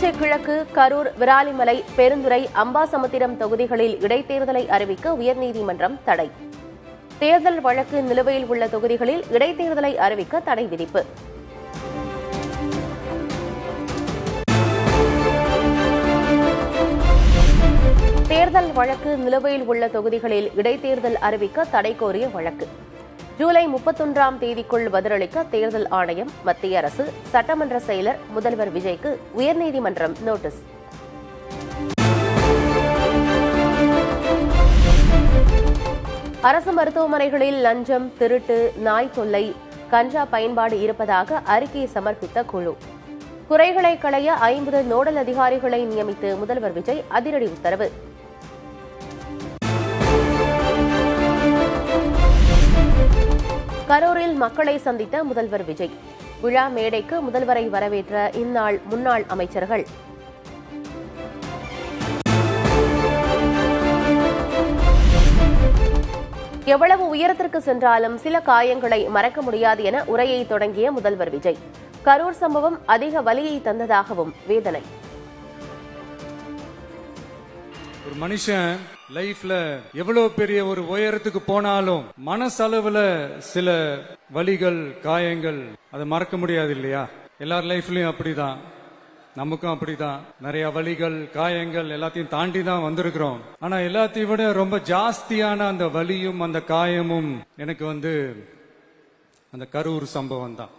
திருச்சி கிழக்கு, கரூர், விராலிமலை, பெருந்துறை, அம்பாசமுத்திரம் தொகுதிகளில் இடைத்தேர்தலை அறிவிக்க உயர்நீதிமன்றம் தடை. தேர்தல் வழக்கு நிலுவையில் உள்ள தொகுதிகளில் இடைத்தேர்தலை அறிவிக்க தடை விதிப்பு. தேர்தல் வழக்கு நிலுவையில் உள்ள தொகுதிகளில் இடைத்தேர்தல் அறிவிக்க தடை கோரிய வழக்கு. ஜூலை 31ஆம் தேதிக்குள் பதிலளிக்க தேர்தல் ஆணையம், மத்திய அரசு, சட்டமன்ற செயலர் முதல்வர் விஜய்க்கு உயர்நீதிமன்றம் நோட்டீஸ். அரசு மருத்துவமனைகளில் லஞ்சம், திருட்டு, நாய் தொல்லை, கஞ்சா பயன்பாடு இருப்பதாக அறிக்கை சமர்ப்பித்த குழு. குறைகளை களைய 50 நோடல் அதிகாரிகளை நியமித்து முதல்வர் விஜய் அதிரடி உத்தரவு. கரூரில் மக்களை சந்தித்த முதல்வர் விஜய். விழா மேடைக்கு முதல்வரை வரவேற்ற இந்நாள் முன்னாள் அமைச்சர்கள். எவ்வளவு உயரத்திற்கு சென்றாலும் சில காயங்களை மறக்க முடியாது என உரையை தொடங்கிய முதல்வர் விஜய். கரூர் சம்பவம் அதிக வலியை தந்ததாகவும் வேதனை. ஒரு மனுஷன் லைஃப்ல எவ்வளவு பெரிய ஒரு உயரத்துக்கு போனாலும் மனசளவுல சில வலிகள், காயங்கள் அதை மறக்க முடியாது இல்லையா? எல்லார் லைஃப்லயும் அப்படிதான், நமக்கும் அப்படிதான். நிறைய வலிகள், காயங்கள் எல்லாத்தையும் தாண்டி தான் வந்திருக்கிறோம். ஆனா எல்லாத்தையும் விட ரொம்ப ஜாஸ்தியான அந்த வலியும் அந்த காயமும் எனக்கு அந்த கரூர் சம்பவம் தான்.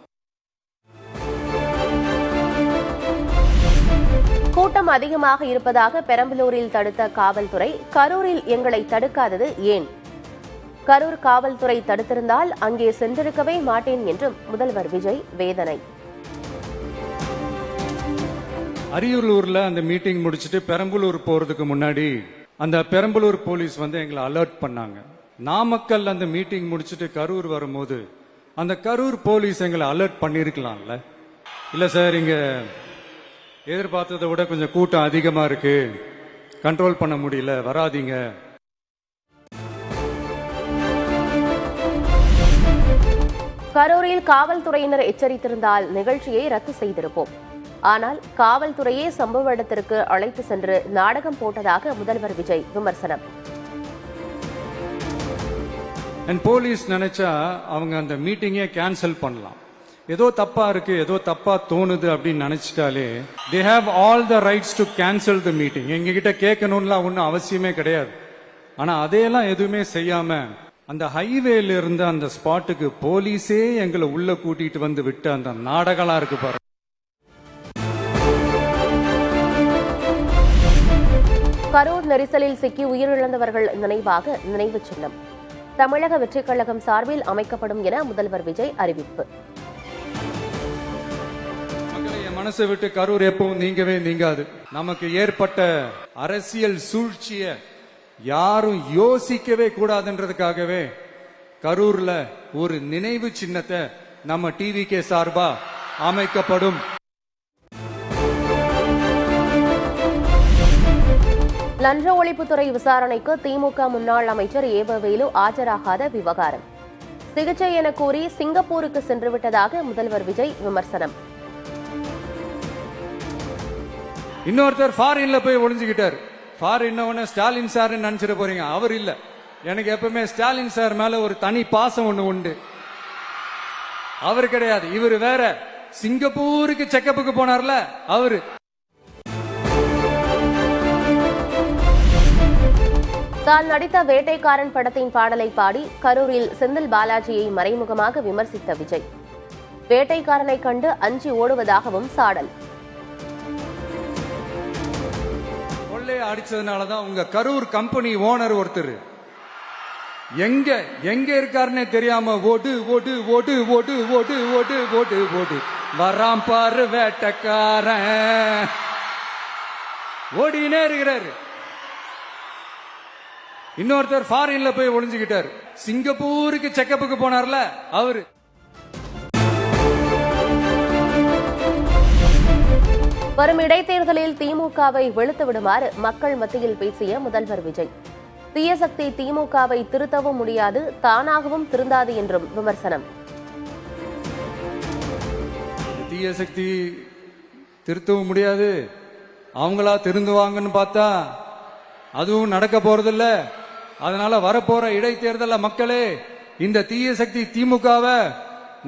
கூட்டம் அதிகமாக இருப்பதாக பெரம்பலூரில் தடுத்த காவல்துறை, கரூரில் எங்களை தடுக்காதது ஏன்? கரூர் காவல்துறை தடுத்திருந்தால் அங்கே சென்றிருக்கவே மாட்டேன் என்றும் முதல்வர் விஜய் வேதனை. அரியலூர்ல அந்த மீட்டிங் முடிச்சிட்டு பெரம்பலூர் போறதுக்கு முன்னாடி அந்த பெரம்பலூர் போலீஸ் எங்களை அலர்ட் பண்ணாங்க. நாமக்கல் அந்த மீட்டிங் முடிச்சிட்டு கரூர் வரும்போது அந்த கரூர் போலீஸ் எங்களை அலர்ட் பண்ணிருக்கலாம்ல. இல்ல சார், இங்க எதிர்பார்த்ததை விட கொஞ்சம் கூட்டம் அதிகமா இருக்கு, கண்ட்ரோல் பண்ண முடியல, வராதீங்க. கரூரில் காவல்துறையினர் எச்சரித்திருந்தால் நிகழ்ச்சியை ரத்து செய்திருப்போம். ஆனால் காவல்துறையே சம்பவ இடத்திற்கு அழைத்து சென்று நாடகம் போட்டதாக முதல்வர் விஜய் விமர்சனம். போலீஸ் நினைச்சா அவங்க அந்த மீட்டிங்கே கேன்சல் பண்ணலாம். ஏதோ தப்பா இருக்கு, ஏதோ தப்பா தோணுது அப்படின்னு நினைச்சிட்டாலே they have all the rights to cancel the meeting. எங்ககிட்ட கேட்கணும்லாம் ஒன்றும் அவசியமே கிடையாது. ஆனா அதையெல்லாம் எதுவுமே செய்யாம அந்த ஹைவேல இருந்த அந்த ஸ்பாட்டுக்கு போலீஸே எங்களை உள்ள கூட்டிட்டு வந்து விட்டு அந்த நாடகம்லாம் இருக்கு பாரு. கரூர் நெரிசலில் சிக்கி உயிரிழந்தவர்கள் நினைவாக நினைவு சின்னம் தமிழக வெற்றிக் கழகம் சார்பில் அமைக்கப்படும் என முதல்வர் விஜய் அறிவிப்பு. மனசை விட்டு கரூர் எப்பவும் நீங்கவே நீங்காது. நமக்கு ஏற்பட்ட அரசியல் சூழ்ச்சிய யாரும் யோசிக்கவே கூடாதுன்றதுக்காகவே கரூர்ல ஒரு நினைவு சின்னத்தை நம்ம டிவிகே சார்பா அமைக்கப்படும். லஞ்ச ஒழிப்புத்துறை விசாரணைக்கு திமுக முன்னாள் அமைச்சர் ஏவவேலு ஆஜராகாத விவகாரம். சிகிச்சை என கூறி சிங்கப்பூருக்கு சென்றுவிட்டதாக முதல்வர் விஜய் விமர்சனம். இன்னொருத்தர் ஃபாரின்ல போய் ஒளிஞ்சுக்கிட்டார். ஃபாரின் ஸ்டாலின் சார் நினைச்சிட போறீங்க, அவர் இல்ல. எனக்கு எப்பவுமே ஸ்டாலின் சார் மேல ஒரு தனி பாசம் ஒண்ணு உண்டு. அவர் கிடையாது, இவர் வேற. சிங்கப்பூருக்கு செக்கப்புக்கு போனார்ல அவரு. தான் நடித்த வேட்டைக்காரன் படத்தின் பாடலை பாடி கரூரில் செந்தில் பாலாஜியை மறைமுகமாக விமர்சித்த விஜய். வேட்டைக்காரனை கண்டு அஞ்சி ஓடுவதாகவும் சாடல். அடிச்சதுனாலதான் உங்க கரூர் கம்பெனி ஓனர் ஒருத்தர் எங்க இருக்காருன்னே தெரியாம ஓடு ஓடு ஓடு ஓடு ஓடு ஓடு ஓடு ஓடு வராம் பாரு வேட்டக்காரன் ஓடினே இருக்கிறாரு. இன்னொருத்தர் ஃபாரின்ல போய் ஒளிஞ்சுக்கிட்டார். சிங்கப்பூருக்கு செக்கப்புக்கு போனார்ல அவரு. வரும் இடைத்தேர்தலில் திமுகவை வெளுத்து விடுமாறு மக்கள் மத்தியில் பேசிய முதல்வர் விஜய். தீய சக்தி திமுகவை திருத்தவும் முடியாது, தானாகவும் திருந்தாது என்றும் விமர்சனம். தீய சக்தி திருத்தவும் முடியாது, அவங்களா திருந்துவாங்கன்னு பார்த்தா அதுவும் நடக்க போறதில்ல. அதனால வரப்போற இடைத்தேர்தல மக்களே இந்த தீய சக்தி திமுகவை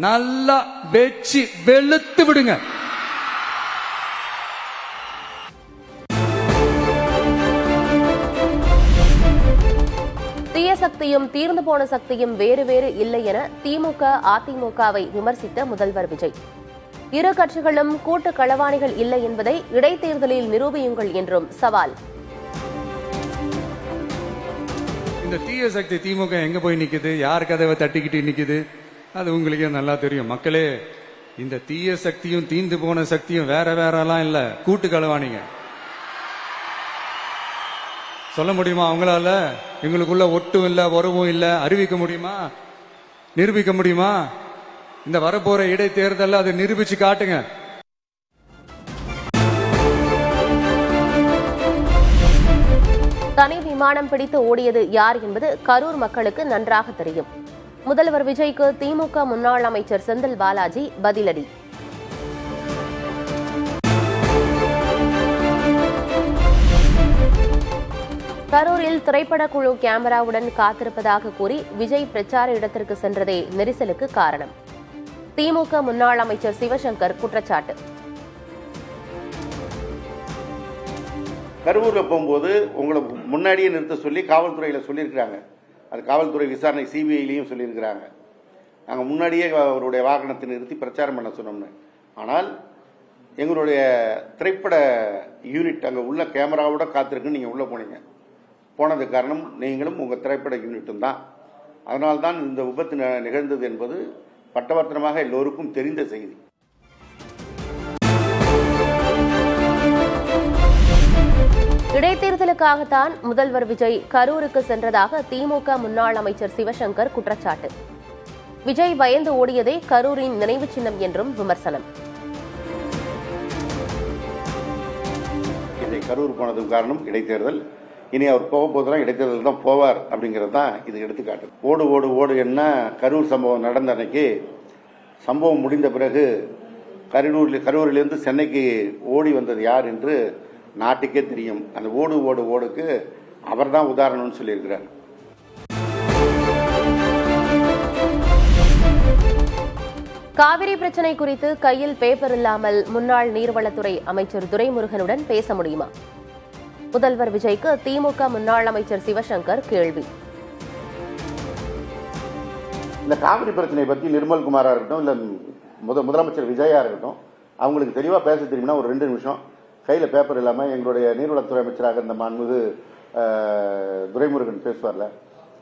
நல்லா வெச்சு வெளுத்து விடுங்க. தீய சக்தியும் தீர்ந்து போன சக்தியும் வேறு வேறு இல்லை என திமுக அதிமுகவை விமர்சித்த முதல்வர் விஜய், இரு கட்சிகளும் கூட்டு களவாணிகள் இல்லை என்பதை இடைத்தேர்தலில் நிரூபியுங்கள் என்றும் சவால். இந்த தீய சக்தி திமுக எங்க போய் நிக்குது, யார் கதவை தட்டிக்கிட்டு நிக்குது, அது உங்களுக்கே நல்லா தெரியும். மக்களே, இந்த தீய சக்தியும் தீந்து போன சக்தியும் வேற வேறலாம் இல்ல, கூட்டு களவாணிங்க. சொல்ல முடியுமா அவங்களால? எங்களுக்குள்ள ஒட்டும் இல்ல, உறவும் இல்ல, அறிவிக்க முடியுமா, நிரூபிக்க முடியுமா? இந்த வரப்போற இடைத்தேர்தல் அதை நிரூபிச்சு காட்டுங்க. தனி விமானம் பிடித்து ஓடியது யார் என்பது கரூர் மக்களுக்கு நன்றாக தெரியும். முதல்வர் விஜய்க்கு திமுக முன்னாள் அமைச்சர் செந்தில் பாலாஜி பதிலடி. கரூரில் திரைப்படக்குழு கேமராவுடன் காத்திருப்பதாக கூறி விஜய் பிரச்சார இடத்திற்கு சென்றதே நெரிசலுக்கு காரணம். திமுக முன்னாள் அமைச்சர் சிவசங்கர் குற்றச்சாட்டு. கரூர்ல போகும்போது உங்களை முன்னாடியே நிறுத்த சொல்லி காவல்துறையில சொல்லியிருக்கிறாங்க. அது காவல்துறை விசாரணை சிபிஐலையும் சொல்லியிருக்கிறாங்க. நாங்கள் முன்னாடியே அவருடைய வாகனத்தை நிறுத்தி பிரச்சாரம் பண்ண சொன்னோம்னு. ஆனால் எங்களுடைய திரைப்பட யூனிட் அங்கே உள்ள கேமராவோட காத்திருக்குன்னு நீங்கள் உள்ளே போனீங்க. போனதுக்கு காரணம் நீங்களும் உங்கள் திரைப்பட யூனிட்டும் தான். அதனால்தான் இந்த விபத்து நிகழ்ந்தது என்பது பட்டவர்த்தனமாக எல்லோருக்கும் தெரிந்த செய்தி. இடைத்தேர்தலுக்காகத்தான் முதல்வர் விஜய் கரூருக்கு சென்றதாக திமுக முன்னாள் அமைச்சர் சிவசங்கர் குற்றச்சாட்டு. விஜய் பயந்து ஓடியதே கரூரின் நினைவு சின்னம் என்றும் விமர்சனம். இதை கரூர் போனதுக்கு காரணம் இடைத்தேர்தல். இனி அவர் போக போதெல்லாம் இடைத்தேர்தல் தான் போவார் அப்படிங்கிறது தான் இது எடுத்துக்காட்டு. ஓடு ஓடு ஓடு என்ன கரூர் சம்பவம் நடந்த அன்னைக்கு, சம்பவம் முடிந்த பிறகு கரூரிலிருந்து சென்னைக்கு ஓடி வந்தது யார் என்று நாட்டுக்கே தெரியும். அந்த ஓடு ஓடு ஓடுக்கு அவர் தான் உதாரணம்னு சொல்லியிருக்கிறார். காவிரி பிரச்சினை குறித்து கையில் பேப்பர் இல்லாமல் முன்னாள் நீர்வளத்துறை அமைச்சர் துரைமுருகனுடன் பேச முடியுமா? முதல்வர் விஜய்க்கு திமுக முன்னாள் அமைச்சர் சிவசங்கர் கேள்வி. இந்த காவிரி பிரச்சனை பற்றி நிர்மல்குமாரா இருக்கட்டும், இல்ல முதலமைச்சர் விஜயா இருக்கட்டும், அவங்களுக்கு தெளிவா பேச தெரியும்னா ஒரு 2 நிமிஷம் கையில பேப்பர் இல்லாம எங்களுடைய நீர்வளத்துறை அமைச்சராக இருந்த மாண்புமிகு துரைமுருகன் பேசுவார்ல,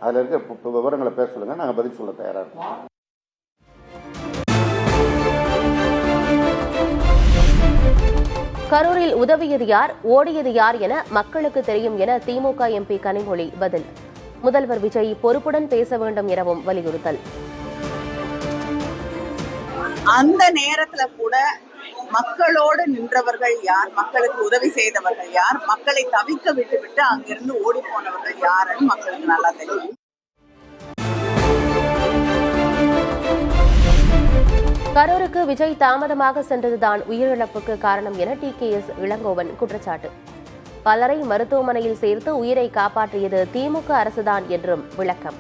அதுல இருக்க விவரங்களை பேச சொல்லுங்க, நாங்க பதில் சொல்ல தயாரா இருக்கோம். கரூரில் உதவியது யார், ஓடியது யார் என மக்களுக்கு தெரியும் என திமுக எம்பி கனிமொழி பதில். முதல்வர் விஜய் பொறுப்புடன் பேச வேண்டும் எனவும் வலியுறுத்தல். அந்த நேரத்துல கூட மக்களோடு நின்றவர்கள் யார், மக்களுக்கு உதவி செய்தவர்கள் யார், மக்களை தவிக்க விட்டுவிட்டு அங்கிருந்து ஓடி போனவர்கள் யாருன்னு மக்களுக்கு நல்லா தெரியும். கரூருக்கு விஜய் தாமதமாக சென்றதுதான் உயிரிழப்புக்கு காரணம் என டிகேஎஸ் இளங்கோவன் குற்றச்சாட்டு. பலரை மருத்துவமனையில் சேர்த்து உயிரை காப்பாற்றியது திமுக அரசுதான் என்றும் விளக்கம்.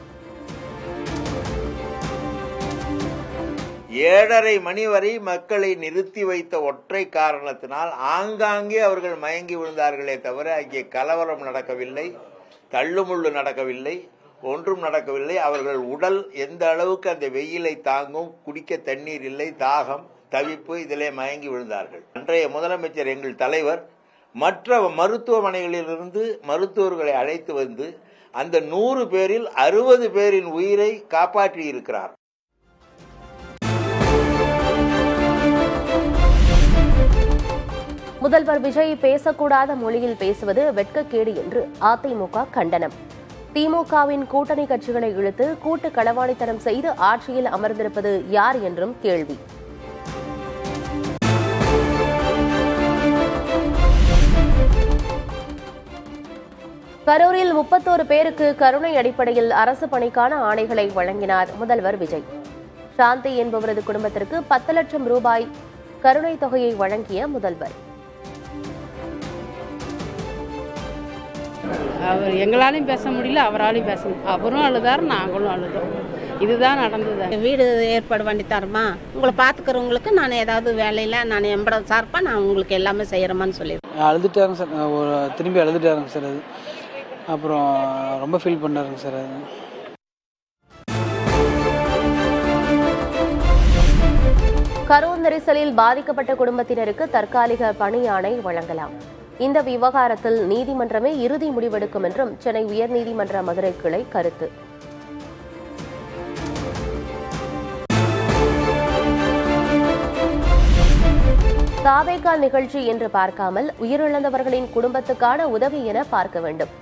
7:30 மணி வரை மக்களை நிறுத்தி வைத்த ஒற்றை காரணத்தினால் ஆங்காங்கே அவர்கள் மயங்கி விழுந்தார்களே தவிர அங்கே கலவரம் நடக்கவில்லை, தள்ளுமுள்ளு நடக்கவில்லை, ஒன்றும் நடக்கவில்லை. அவர்கள் உடல் எந்த அளவுக்கு அந்த வெயிலை தாங்கும், குடிக்க தண்ணீர் இல்லை, தாகம், தவிப்பு, இதிலே மயங்கி விழுந்தார்கள். அன்றைய முதலமைச்சர் எங்கள் தலைவர் மற்ற மருத்துவமனைகளிலிருந்து மருத்துவர்களை அழைத்து வந்து அந்த 100 பேரில் 60 பேரின் உயிரை காப்பாற்றி இருக்கிறார். முதல்வர் விஜய் பேசக்கூடாத மொழியில் பேசுவது வெட்கக்கேடு என்று அதிமுக கண்டனம். திமுகவின் கூட்டணி கட்சிகளை இழுத்து கூட்டு களவாணித்தனம் செய்து ஆட்சியில் அமர்ந்திருப்பது யார் என்றும் கேள்வி. கரூரில் 31 பேருக்கு கருணை அடிப்படையில் அரசு பணிக்கான ஆணைகளை வழங்கினார் முதல்வர் விஜய். சாந்தி என்பவரது குடும்பத்திற்கு 10 லட்சம் ரூபாய் கருணை தொகையை வழங்கிய முதல்வர். அவர் எங்களாலையும் பேச முடியல, அவராலையும் பேச முடியல. அவரும் அழுதார், நாங்களும் அழுதோம். இதுதான் நடந்தது. வீடு ஏற்பாடு பண்ணி தரமா, உங்களை பார்த்துக்கிறவங்களுக்கு நான் ஏதாவது வேலையில் நான் எம்பட சார்பாக நான் உங்களுக்கு எல்லாமே செய்கிறேமான்னு சொல்லிடுறேன். அழுதுட்டாருங்க சார், திரும்பி அழுதுட்டாருங்க சார். அது அப்புறம் ரொம்ப ஃபீல் பண்ணாருங்க சார். அது கரூர் நெரிசலில் பாதிக்கப்பட்ட குடும்பத்தினருக்கு தற்காலிக பணி ஆணை வழங்கலாம். இந்த விவகாரத்தில் நீதிமன்றமே இறுதி முடிவெடுக்கும் என்றும் சென்னை உயர்நீதிமன்ற மதுரை கிளை கருத்து. தாவேகா நிகழ்ச்சி என்று பார்க்காமல் உயிரிழந்தவர்களின் குடும்பத்துக்கான உதவி என பார்க்க வேண்டும்.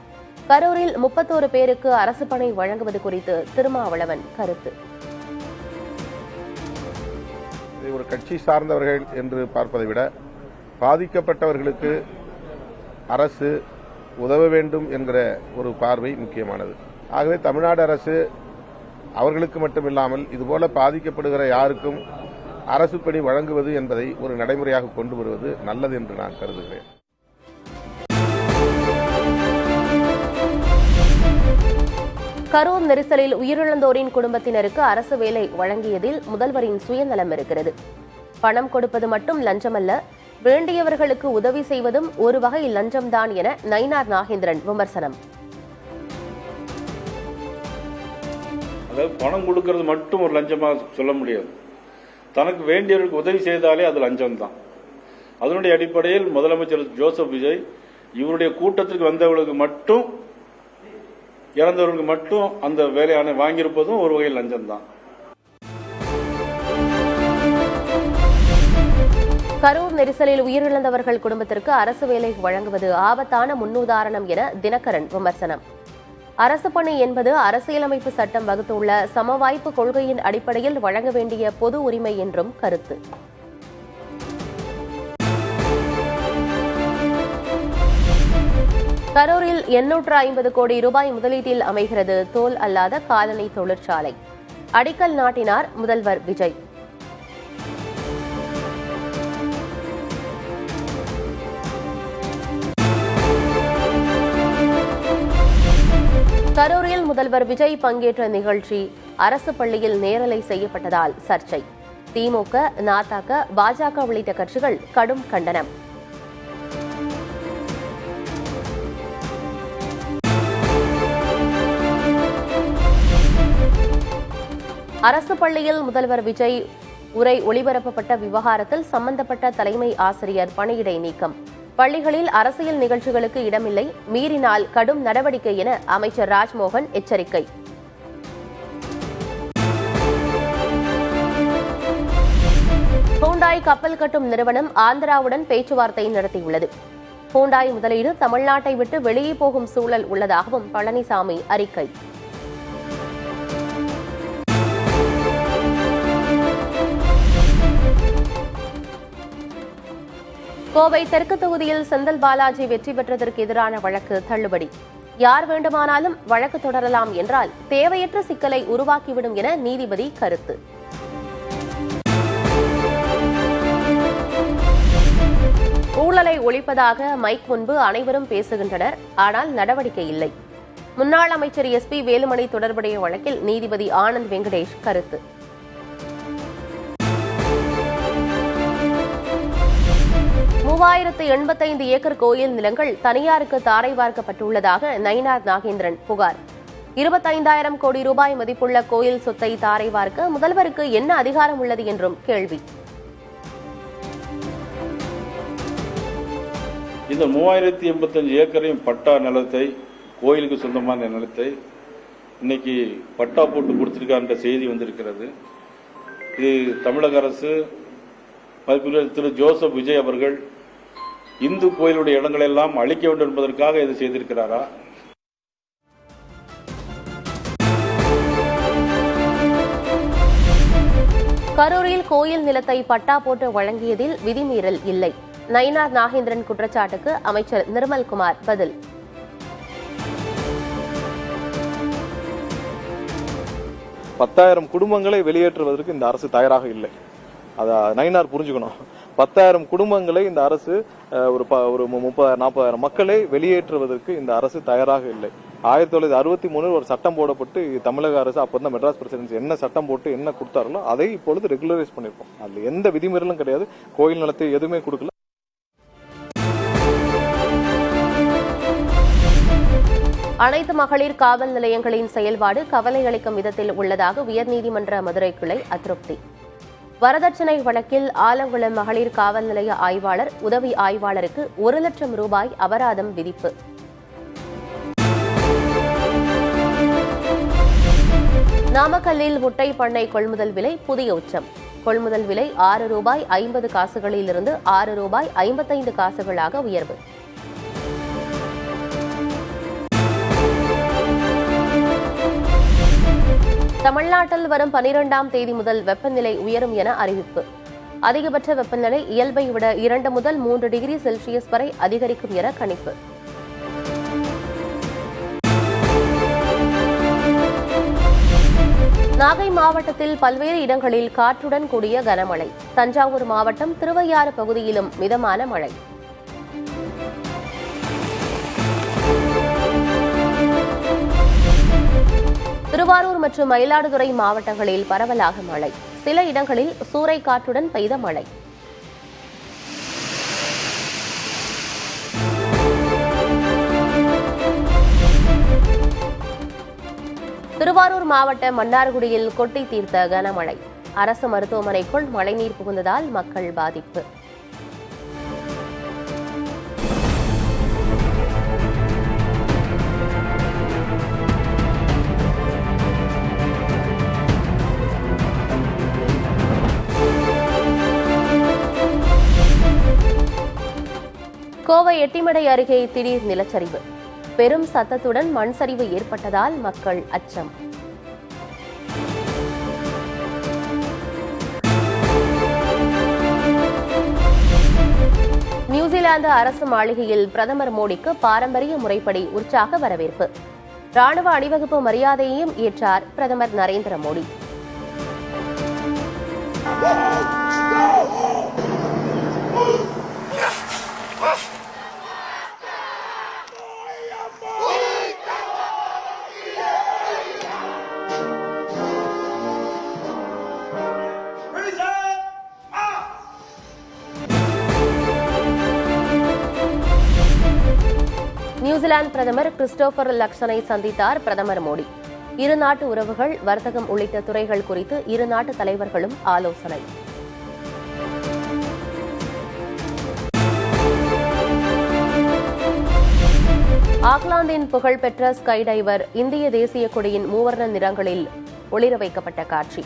கரூரில் 31 பேருக்கு அரசு பணி வழங்குவது குறித்து திருமாவளவன் கருத்து. ஒரு கட்சி சார்ந்தவர்கள் என்று பார்ப்பதை விட பாதிக்கப்பட்டவர்களுக்கு அரசு உதவ வேண்டும் என்கிற ஒரு பார்வை முக்கியமானது. ஆகவே தமிழ்நாடு அரசு அவர்களுக்கு மட்டுமில்லாமல் இதுபோல பாதிக்கப்படுகிற யாருக்கும் அரசு பணி வழங்குவது என்பதை ஒரு நடைமுறையாக கொண்டு வருவது நல்லது என்று நான் கருதுகிறேன். கரூர் நெரிசலில் உயிரிழந்தோரின் குடும்பத்தினருக்கு அரசு வேலை வழங்கியதில் முதல்வரின் சுயநலம் இருக்கிறது. பணம் கொடுப்பது மட்டும் லஞ்சமல்ல, வேண்டியவர்களுக்கு உதவி செய்வதும் ஒரு வகை லஞ்சம்தான் என நயினார் நாகேந்திரன் விமர்சனம். அதாவது பணம் கொடுக்கறது மட்டும் ஒரு லஞ்சமா சொல்ல முடியாது. தனக்கு வேண்டியவர்களுக்கு உதவி செய்தாலே அது லஞ்சம் தான். அதனுடைய அடிப்படையில் முதலமைச்சர் ஜோசப் விஜய் இவருடைய கூட்டத்திற்கு வந்தவர்களுக்கு மட்டும், இறந்தவர்களுக்கு மட்டும் அந்த வேலையான வாங்கியிருப்பதும் ஒரு வகையில் லஞ்சம் தான். கரூர் நெரிசலில் உயிரிழந்தவர்கள் குடும்பத்திற்கு அரசு வேலை வழங்குவது ஆபத்தான முன்னுதாரணம் என தினகரன் விமர்சனம். அரசு பணி என்பது அரசியலமைப்பு சட்டம் வகுத்துள்ள சமவாய்ப்பு கொள்கையின் அடிப்படையில் வழங்க வேண்டிய பொது உரிமை என்றும் கருத்து. கரூரில் 850 கோடி ரூபாய் முதலீட்டில் அமைகிறது தோல் அல்லாத காலணி தொழிற்சாலை. அடிக்கல் நாட்டினார் முதல்வர் விஜய். கரூரில் முதல்வர் விஜய் பங்கேற்ற நிகழ்ச்சி அரசு பள்ளியில் நேரலை செய்யப்பட்டதால் சர்ச்சை. திமுக, நாதாக, பாஜக உள்ளிட்ட கட்சிகள் கடும் கண்டனம். அரசு பள்ளியில் முதல்வர் விஜய் உரை ஒளிபரப்பப்பட்ட விவகாரத்தில் சம்பந்தப்பட்ட தலைமை ஆசிரியர் பணியிடை நீக்கம். பள்ளிகளில் அரசியல் நிகழ்ச்சிகளுக்கு இடமில்லை, மீறினால் கடும் நடவடிக்கை என அமைச்சர் ராஜ்மோகன் எச்சரிக்கை. ஹூண்டாய் கப்பல் கட்டும் நிறுவனம் ஆந்திராவுடன் பேச்சுவார்த்தை நடத்தியுள்ளது. ஹூண்டாய் முதலீடு தமிழ்நாட்டை விட்டு வெளியே போகும் சூழல் உள்ளதாகவும் பழனிசாமி அறிக்கை. கோவை தெற்கு தொகுதியில் செந்தில் பாலாஜி வெற்றி பெற்றதற்கு எதிரான வழக்கு தள்ளுபடி. யார் வேண்டுமானாலும் வழக்கு தொடரலாம் என்றால் தேவையற்ற சிக்கலை உருவாக்கிவிடும் என நீதிபதி கருத்து. ஊழலை ஒழிப்பதாக மைக் முன்பு அனைவரும் பேசுகின்றனர், ஆனால் நடவடிக்கை இல்லை. முன்னாள் அமைச்சர் SP வேலுமணி தொடர்புடைய வழக்கில் நீதிபதி ஆனந்த் வெங்கடேஷ் கருத்து. மூவாயிரத்து 85 ஏக்கர் கோயில் நிலங்கள் தனியாருக்கு தாரை வார்க்கப்பட்டுள்ளதாக நயினார் நாகேந்திரன் புகார். 25,000 கோடி ரூபாய் மதிப்புள்ள கோயில் சொத்தை தாரை வார்க்க முதல்வருக்கு என்ன அதிகாரம் உள்ளது என்றும் கேள்வி. இந்த 3085 ஏக்கரையும் பட்டா நிலத்தை, கோயிலுக்கு சொந்தமான நிலத்தை இன்னைக்கு பட்டா போட்டு கொடுத்திருக்கான்ற செய்தி வந்திருக்கிறது. இது தமிழக அரசு மதிப்புள்ள திரு ஜோசப் விஜய் அவர்கள் இந்து கோயிலுடைய இடங்களை எல்லாம் அழிக்க வேண்டும் என்பதற்காக இது செய்திருக்கிறாரா? கரூரில் கோயில் நிலத்தை பட்டா போட்டு வழங்கியதில் விதிமீறல் இல்லை. நயினார் நாகேந்திரன் குற்றச்சாட்டுக்கு அமைச்சர் நிர்மல்குமார் பதில். பத்தாயிரம் குடும்பங்களை வெளியேற்றுவதற்கு இந்த அரசு தயாராக இல்லை. அதை நயினார் புரிஞ்சுக்கணும். 10,000 குடும்பங்களை இந்த அரசு ஒரு 30,000-40,000 மக்களை வெளியேற்றுவதற்கு இந்த அரசு தயாராக இல்லை. 1963 ஒரு சட்டம் போடப்பட்டு தமிழக அரசு அப்பதான் மெட்ராஸ் பிரசிடென்சி என்ன சட்டம் போட்டு என்ன கொடுத்தார்களோ அதை இப்பொழுது ரெகுலரைஸ் பண்ணிருக்கோம். அதுல எந்த விதிமீறலும் கிடையாது. கோயில் நிலத்தை எதுவுமே கொடுக்கல. அனைத்து மகளிர் காவல் நிலையங்களின் செயல்பாடு கவலை அளிக்கும் விதத்தில் உள்ளதாக உயர்நீதிமன்ற மதுரை கிளை அதிருப்தி. வரதட்சணை வழக்கில் ஆலங்குளம் மகளிர் காவல் நிலைய ஆய்வாளர் உதவி ஆய்வாளருக்கு 1 லட்சம் ரூபாய் அபராதம் விதிப்பு. நாமக்கல்லில் முட்டை பண்ணை கொள்முதல் விலை புதிய உச்சம். கொள்முதல் விலை ₹6.50 ₹6.55 உயர்வு. தமிழ்நாட்டில் வரும் 12ஆம் தேதி முதல் வெப்பநிலை உயரும் என அறிவிப்பு. அதிகபட்ச வெப்பநிலை இயல்பை விட 2 முதல் 3 டிகிரி செல்சியஸ் வரை அதிகரிக்கும் என கணிப்பு. நாகை மாவட்டத்தில் பல்வேறு இடங்களில் காற்றுடன் கூடிய கனமழை. தஞ்சாவூர் மாவட்டம் திருவையாறு பகுதியிலும் மிதமான மழை. திருவாரூர் மற்றும் மயிலாடுதுறை மாவட்டங்களில் பரவலாக மழை. சில இடங்களில் சூறை காற்றுடன் பெய்த மழை. திருவாரூர் மாவட்ட மன்னார்குடியில் கொட்டி தீர்த்த கனமழை. அரசு மருத்துவமனைக்குள் மழைநீர் புகுந்ததால் மக்கள் பாதிப்பு. கோவை எட்டிமடை அருகே திடீர் நிலச்சரிவு. பெரும் சத்தத்துடன் மண் சரிவு ஏற்பட்டதால் மக்கள் அச்சம். நியூசிலாந்து அரசு மாளிகையில் பிரதமர் மோடிக்கு பாரம்பரிய முறைப்படி உற்சாக வரவேற்பு. ராணுவ அணிவகுப்பு மரியாதையையும் ஏற்றார் பிரதமர் நரேந்திர மோடி. நியூசிலாந்து பிரதமர் கிறிஸ்டோபர் லக்சனை சந்தித்தார் பிரதமர் மோடி. இரு நாட்டு உறவுகள், வர்த்தகம் உள்ளிட்ட துறைகள் குறித்து இரு நாட்டு தலைவர்களும் ஆலோசனை. ஆக்லாந்தின் புகழ்பெற்ற ஸ்கை டைவர் இந்திய தேசிய கொடியின் மூவர்ண நிறங்களில் ஒளிர வைக்கப்பட்ட காட்சி.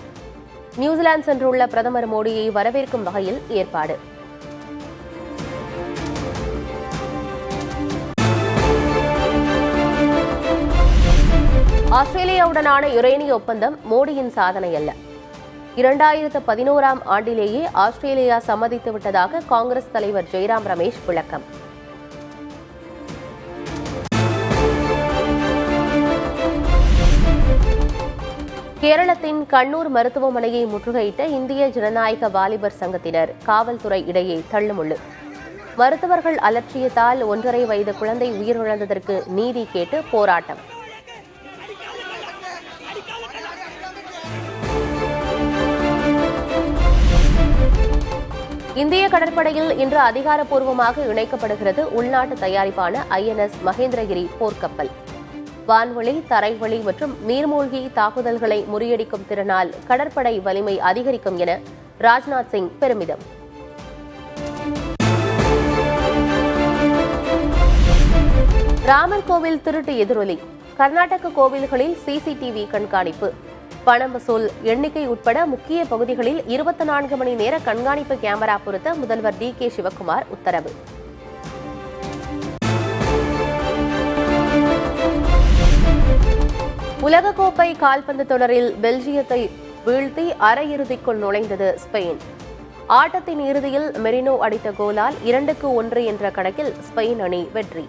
நியூசிலாந்து சென்றுள்ள பிரதமர் மோடியை வரவேற்கும் வகையில் ஏற்பாடு. ஆஸ்திரேலியாவுடனான யுரேனிய ஒப்பந்தம் மோடியின் சாதனை அல்ல. 2011ஆம் ஆண்டிலேயே ஆஸ்திரேலியா சம்மதித்து விட்டதாக காங்கிரஸ் தலைவர் ஜெய்ராம் ரமேஷ் விளக்கம். கேரளத்தின் கண்ணூர் மருத்துவமனையை முற்றுகையிட்ட இந்திய ஜனநாயக வாலிபர் சங்கத்தினர் காவல்துறை இடையே தள்ளுமுள்ளு. மருத்துவர்கள் அலட்சியத்தால் 1.5 வயது குழந்தை உயிரிழந்ததற்கு நீதி கேட்டு போராட்டம். இந்திய கடற்படையில் இன்று அதிகாரப்பூர்வமாக இணைக்கப்படுகிறது உள்நாட்டு தயாரிப்பான INS மகேந்திரகிரி போர்க்கப்பல். வான்வழி, தரைவழி மற்றும் நீர்மூழ்கி தாக்குதல்களை முறியடிக்கும் திறனால் கடற்படை வலிமை அதிகரிக்கும் என ராஜ்நாத் சிங் பெருமிதம். ராமர் கோவில் திருட்டு எதிரொலி. கர்நாடக கோவில்களில் CCTV கண்காணிப்பு. பணம் வசூல், எண்ணிக்கை உட்பட முக்கிய பகுதிகளில் 24 மணி நேர கண்காணிப்பு கேமரா பொருத்த முதல்வர் DK சிவக்குமார் உத்தரவு. உலகக்கோப்பை கால்பந்து தொடரில் பெல்ஜியத்தை வீழ்த்தி அரையிறுதிக்குள் நுழைந்தது ஸ்பெயின். ஆட்டத்தின் இறுதியில் மெரினோ அடித்த கோலால் 2-1 என்ற கணக்கில் ஸ்பெயின் அணி வெற்றி.